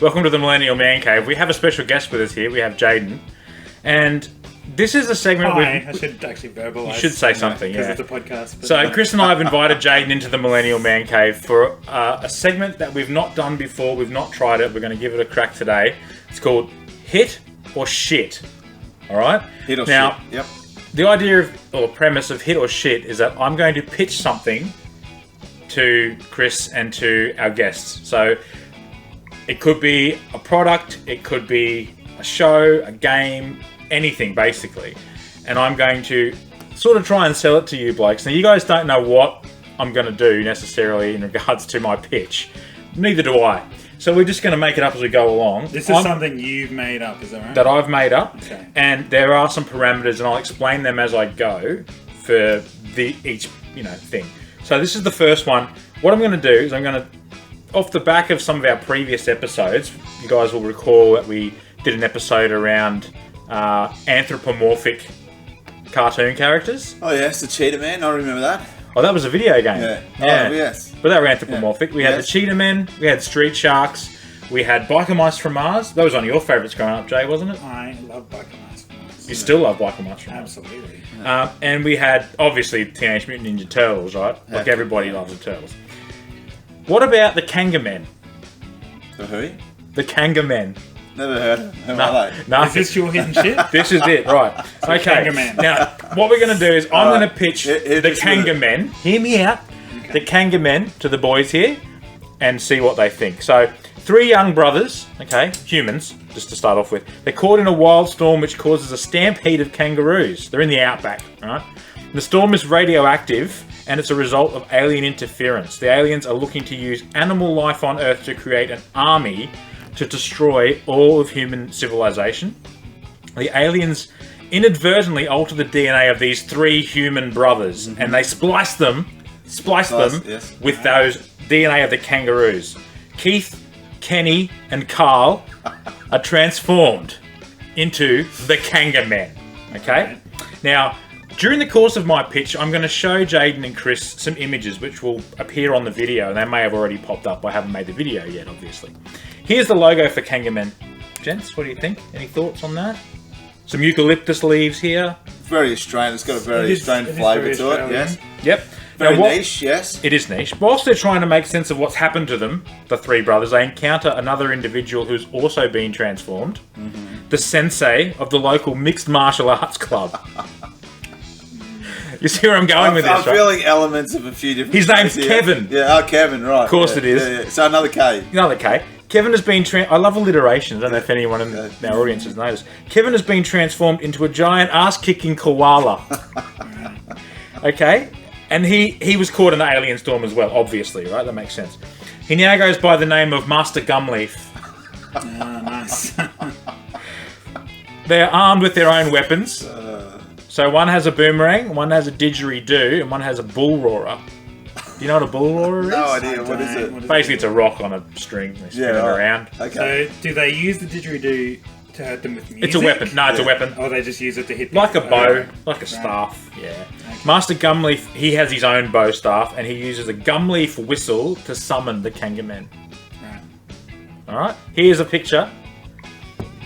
Welcome to the Millennial Man Cave. We have a special guest with us here. We have Jayden. And this is a segment I should actually verbalise. You should say something, because it's a podcast. So Chris and I have invited Jayden into the Millennial Man Cave for a segment that we've not done before. We've not tried it. We're going to give it a crack today. It's called Hit or Shit. All right? Hit or now, shit. Yep. The idea or premise of Hit or Shit is that I'm going to pitch something to Chris and to our guests. So it could be a product, it could be a show, a game, anything basically. And I'm going to sort of try and sell it to you blokes. Now you guys don't know what I'm going to do necessarily in regards to my pitch. Neither do I. So we're just going to make it up as we go along. This is something you've made up, is that right? That I've made up. Okay. And there are some parameters and I'll explain them as I go for each thing. So this is the first one. What I'm going to do is I'm going to, off the back of some of our previous episodes, you guys will recall that we did an episode around anthropomorphic cartoon characters. Oh yes, the Cheetah Man, I remember that. Oh, that was a video game. Yeah. Yeah. Oh yes. But they were anthropomorphic. Yeah. We had the Cheetah Men, we had Street Sharks, we had Biker Mice from Mars. That was one of your favourites growing up, Jay, wasn't it? I love Biker Mice from Mars. You still love Biker Mice from Mars. Absolutely. And we had, obviously, Teenage Mutant Ninja Turtles, right? Like everybody loves the Turtles. What about the Kangamen? The who? The Kangamen. Never heard of them. Who are they? No. Is this your hidden shit? This is it, right. Okay. Kangamen. Now, what we're going to do is I'm going to pitch the this Kangamen. Hear me out. Okay. The Kangamen to the boys here and see what they think. So, 3 young brothers, okay, humans, just to start off with. They're caught in a wild storm which causes a stampede of kangaroos. They're in the outback, right? The storm is radioactive and it's a result of alien interference. The aliens are looking to use animal life on Earth to create an army to destroy all of human civilization. The aliens inadvertently alter the DNA of these 3 human brothers and they splice them Yes. with those DNA of the kangaroos. Keith, Kenny and Carl are transformed into the Kangamen. Okay? Now, during the course of my pitch, I'm going to show Jayden and Chris some images which will appear on the video, and they may have already popped up. I haven't made the video yet, obviously. Here's the logo for Kangamen. Gents, what do you think? Any thoughts on that? Some eucalyptus leaves here. Very Australian. It's got a very Australian flavour to it. Yes. Yep. Very Now, niche. Yes. It is niche. Whilst they're trying to make sense of what's happened to them, the 3 brothers, they encounter another individual who's also been transformed. The sensei of the local mixed martial arts club. You see where I'm going with this, I'm right? feeling elements of a few different. His name's things Kevin. here. Yeah. Oh, Kevin. Right. Of course it is. Yeah. So another K. Another K. Kevin has been I love alliteration. I don't know if anyone in our audience has noticed. Kevin has been transformed into a giant ass-kicking koala. Okay? And he was caught in the alien storm as well, obviously, right? That makes sense. He now goes by the name of Master Gumleaf. Nice. They're armed with their own weapons. So one has a boomerang, one has a didgeridoo, and one has a bull roarer. Do you know what a bull roarer is? No idea. What is it? Basically, it's a rock on a string. They spin it around. Okay. So, do they use the didgeridoo to hurt them with music? It's a weapon. No, it's a weapon. Or they just use it to hit Like a people? bow, Okay. like a staff. Yeah. Okay. Master Gumleaf, he has his own bow staff, and he uses a gumleaf whistle to summon the Kangamen. Right. Alright? Here's a picture.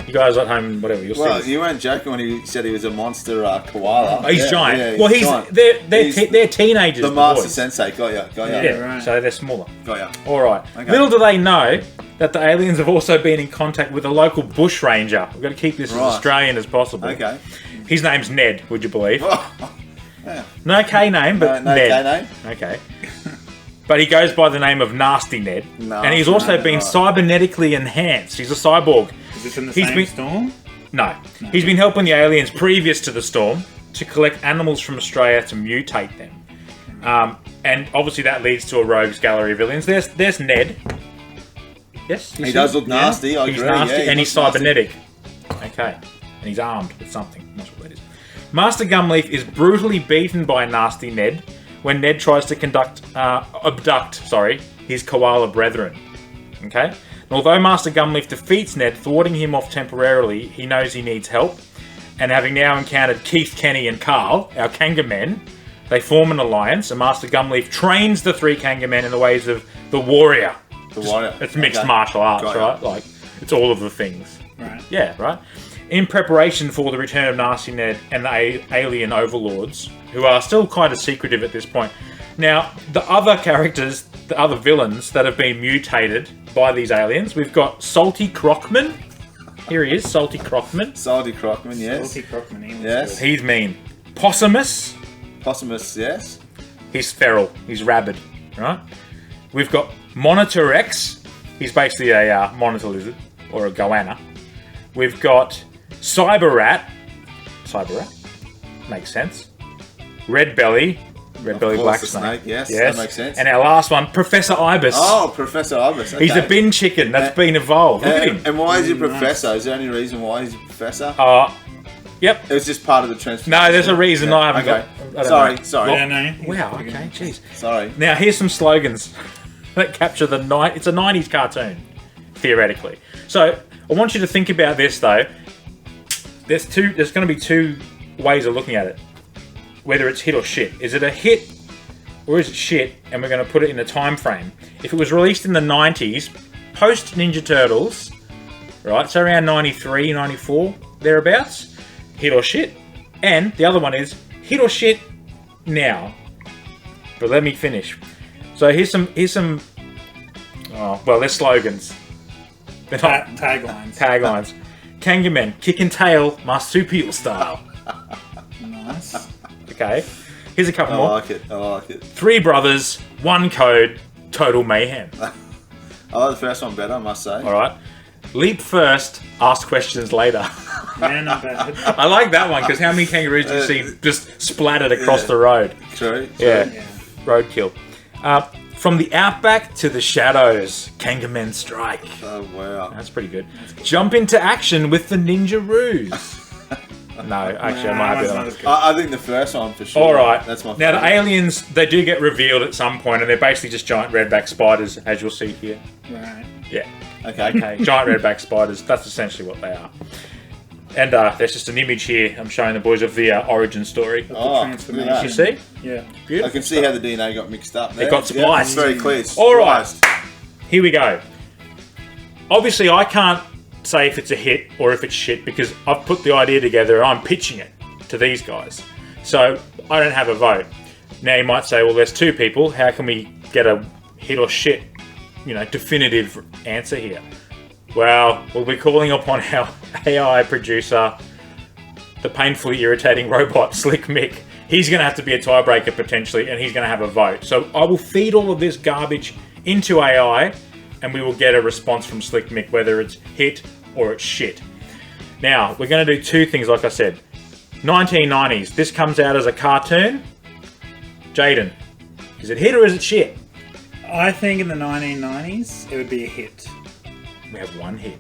You guys at home, whatever, you'll Well, see. you weren't joking when he said he was a monster koala. Oh, he's giant. Yeah, Well, giant. they're teenagers. The Master boys. Sensei. Got ya. Yeah, right. so they're smaller. Got ya. Alright. Okay. Little do they know that the aliens have also been in contact with a local bush ranger. We've got to keep this as Australian as possible. Okay. His name's Ned, would you believe? Yeah. No K name, but No Ned. K name. Okay. But he goes by the name of Nasty Ned. Nasty And he's also Ned, been right. cybernetically enhanced. He's a cyborg. Is this in the He's same been- storm? No. He's been helping the aliens previous to the storm to collect animals from Australia to mutate them. And obviously that leads to a rogues gallery of villains. There's Ned. Yes? He does look nasty. I He's agree. nasty Yeah, he and he's looks nasty. cybernetic. Okay. And he's armed with something. That's what that is. Master Gumleaf is brutally beaten by Nasty Ned when Ned tries to abduct his koala brethren. Okay? And although Master Gumleaf defeats Ned, thwarting him off temporarily, he knows he needs help. And having now encountered Keith, Kenny and Carl, our Kangamen, they form an alliance, and Master Gumleaf trains the 3 Kangamen in the ways of the warrior. The warrior. It's mixed Okay. martial arts, Got ya. right? Like It's all of the things. Right. Yeah, right? In preparation for the return of Nasty Ned and the alien overlords, who are still kind of secretive at this point. Now, the other characters, the other villains that have been mutated by these aliens, we've got Salty Crockman. Here he is, Salty Crockman. Salty Crockman, yes. Salty Crockman, he was Yes. good. He's mean. Possumus. Possumus, yes. He's feral. He's rabid, right? We've got Monitor X. He's basically a monitor lizard, or a goanna. We've got Cyber Rat. Cyber Rat. Makes sense. Red Belly. Red Belly Black the Snake. Yes, that makes sense. And our last one, Professor Ibis. Oh, Professor Ibis. Okay. He's a bin chicken that's been evolved. Look at him. And why is he Professor? Is there any reason why he's a Professor? Yep. It was just part of the transformation. No, there's a reason I haven't Okay. got... Sorry. Yeah, no. Wow, okay, jeez. Sorry. Now, here's some slogans that capture the night. It's a 90s cartoon, theoretically. So, I want you to think about this, though. There's going to be two ways of looking at it. Whether it's hit or shit. Is it a hit or is it shit? And we're going to put it in a time frame. If it was released in the 90s, post Ninja Turtles, right? So around 93, 94, thereabouts. Hit or shit. And the other one is hit or shit now. But let me finish. So here's some. Oh well, they're slogans. They're not Taglines. taglines. Kangamen, kick and tail, marsupial style. Nice. Okay. Here's a couple I more. like it. 3 brothers, 1 code, total mayhem. I like the first one better, I must say. All right. Leap first, ask questions later. Yeah, not bad. I like that one because how many kangaroos do you see just splattered across the road? True. Yeah. Yeah. Roadkill. From the outback to the shadows, Kangamen strike. Oh, wow. That's pretty good. Jump into action with the ninja-roos. No, actually, I might have that's that not one. as good. I think the first one for sure. All right. That's my Now, the favourite. aliens, they do get revealed at some point, and they're basically just giant redback spiders, as you'll see here. Right. Yeah. Okay. Okay, giant redback spiders. That's essentially what they are. And there's just an image here. I'm showing the boys of the origin story. Oh, transformation. look at You that. see? Yeah. Beautiful. I can see how the DNA got mixed up there. It got Yeah, spliced. it's very clear. All right. Spliced. Here we go. Obviously, I can't say if it's a hit or if it's shit because I've put the idea together and I'm pitching it to these guys. So I don't have a vote. Now you might say, well, there's 2 people. How can we get a hit or shit, definitive answer here? Well, we'll be calling upon our AI producer, the painfully irritating robot, Slick Mick. He's going to have to be a tiebreaker potentially, and he's going to have a vote. So I will feed all of this garbage into AI, and we will get a response from Slick Mick, whether it's hit or it's shit. Now, we're going to do 2 things, like I said. 1990s. This comes out as a cartoon. Jayden, is it hit or is it shit? I think in the 1990s, it would be a hit. We have 1 hit.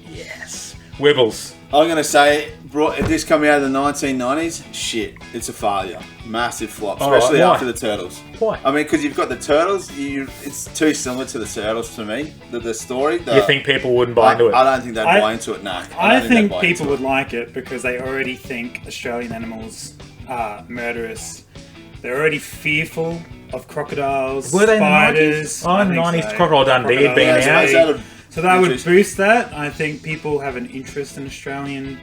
Yes. Wibbles. I'm going to say, this coming out of the 1990s, shit. It's a failure. Massive flop, All right, especially why? after the Turtles. Why? I mean, because you've got the Turtles, it's too similar to the Turtles to me, the story. You think people wouldn't buy into it? I don't think they'd buy into it, no. I don't think they'd buy people into would like it because they already think Australian animals are murderous. They're already fearful of crocodiles, Were they spiders. in the 90s? Oh, I in the think 90s, so. Crocodile Dundee had been Crocodile out. Dundee. So that would Interest- boost that. I think people have an interest in Australian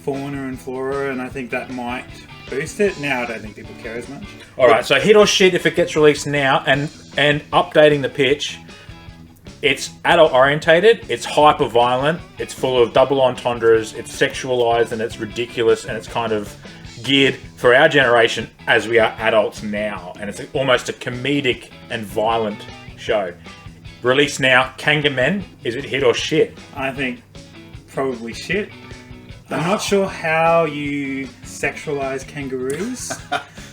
fauna and flora, and I think that might boost it. Now I don't think people care as much. All right, so hit or shit if it gets released now, and updating the pitch. It's adult orientated. It's hyper violent. It's full of double entendres. It's sexualized and it's ridiculous and it's kind of geared for our generation as we are adults now. And it's almost a comedic and violent show. Released now, Kangamen. Is it hit or shit? I think probably shit. I'm not sure how you sexualize kangaroos.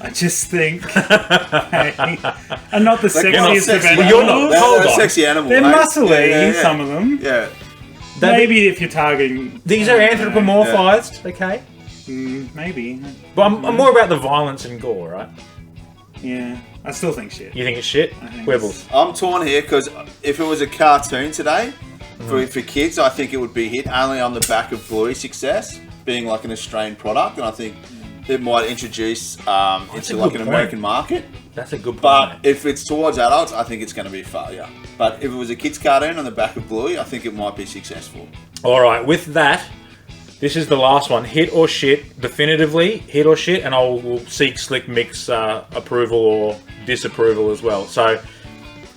I just think they are not the sexiest of sexy. animals. Well, you're not. Hold They're a on. sexy animal. They're mate. muscly, Yeah. some of them. Yeah. Maybe if you're targeting... These are anthropomorphized, okay? Maybe. But I'm more about the violence and gore, right? Yeah. I still think shit. You think it's shit? I think Wibbles. I'm torn here because if it was a cartoon today, for kids, I think it would be hit only on the back of Bluey's success, being like an Australian product, and I think it might introduce into a like good an point. American market. That's a good point. But mate. if it's towards adults, I think it's going to be a failure. But if it was a kids' cartoon on the back of Bluey, I think it might be successful. All right, with that, this is the last one. Hit or shit, definitively. Hit or shit, and will seek Slick Mick's approval or disapproval as well. So,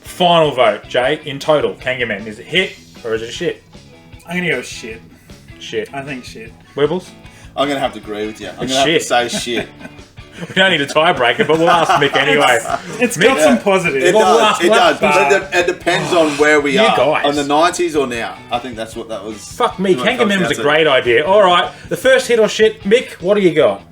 final vote, Jay. In total, Kangamen, is it hit or is it shit? I'm going to go shit. Shit. I think shit. Wibbles? I'm going to have to agree with you. I'm going to It's have to say shit. We don't need a tiebreaker, but we'll ask Mick anyway. It's got some positive. It does. It does. but- It depends on where we You are. guys. On the 90s or now. I think that's what that was. Fuck me, what it comes Kangamen was down a to. great idea. All right, the first hit or shit, Mick, what do you got?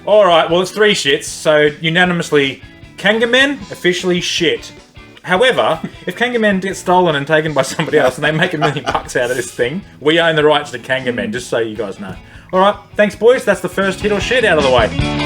All right, well, it's 3 shits, so unanimously, Kangamen officially shit. However, if Kangamen gets stolen and taken by somebody else and they make $1 million out of this thing, we own the rights to Kangamen, just so you guys know. All right, thanks, boys. That's the first hit or shit out of the way.